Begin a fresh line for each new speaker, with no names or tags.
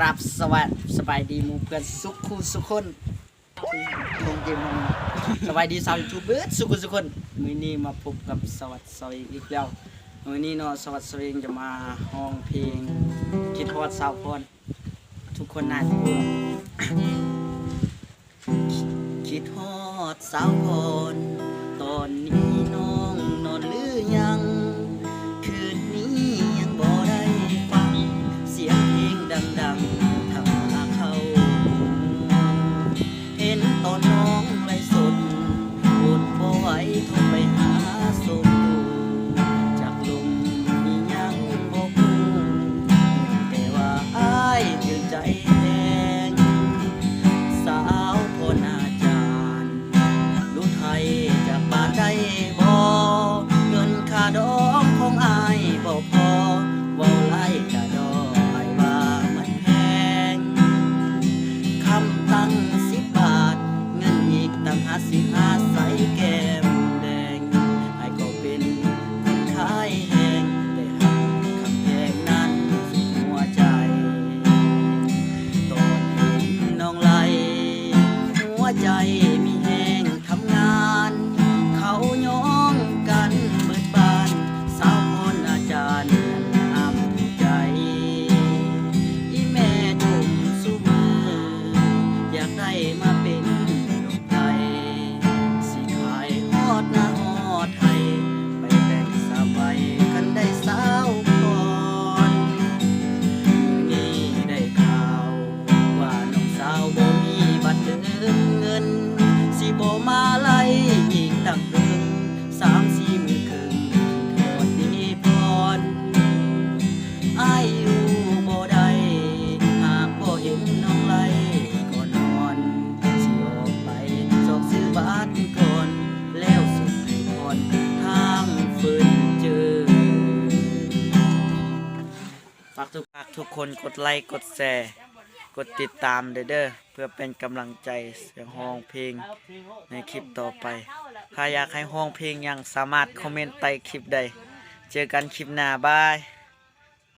รับสบายดีหมู่เพื่อนสุขคนคงเกมมันสบายดีชาวยูทูบเบอร์สุขคนมื้อนี้มาพบกับสวัสดิ์สวิงอีกแล้วมื้อนี้เนาะสวัสดิ์สวิงจะมาห้องเพลงคิดฮอดสาวพรทุกคนน่าจะรู้คิดฮอดสาวพรตอนนี้น้องนอนหรือยังคืนนี้ยังบ่ได้ฟังเสียงเพลงดังๆทำมาเข้าเห็นตอนน้องไลฟ์สดอดบ่ไหวโทรไปหาส่งดูจากลมมียังบ่ฮู้แต่ว่าอ้ายถึงใจแทงสาวพรอาจารย์รู้ไทยจากบ้านได้บ่เงินค่าดอกของอ้ายบ่พอเว้าไล่กะดอกอ้ายว่ามันแพงคำตั้ง10 บาทเงินอีกตั้ง55ใส่แก้มแดงอ้ายก็เป็นคนขายแหงแต่หักคำแพงนั้นสุดหัวใจตอนเห็นน้องไล่หัวใจมีแหงทำงานเขาย้องกันเบิดบานสาวพรอาจารย์นั้นห้ามใจอีแม่จุ่มสุมืออยากได้มาเป็นลูกไทยสิขายฮอดหน้าฮอดไทยไปแต่งสาวใบกันได้สาวพรมื้อนี้ได้ข่าวว่าน้องสาวบ่มีบัตรเติมเงินสิบ่มาไล่อีกตั้งเดิน3-4 มื้อครึ่งที่ทอดดีพรอ้ายอยู่บ่ได้หากบ่เห็นน้องไล่ก็นอนสิออกไปซอกซื้อบัตรก่อนแล้วส่งให้พรทางเฟิร์นเจอฝากทุกคนกดไลค์กดแชร์กดติดตามเด้อเพื่อเป็นกำลังใจเสียงห้องเพลงในคลิปต่อไปถ้าอยากให้ห้องเพลงยังสามารถคอมเมนต์ใต้คลิปใดเจอกันคลิปหน้าบาย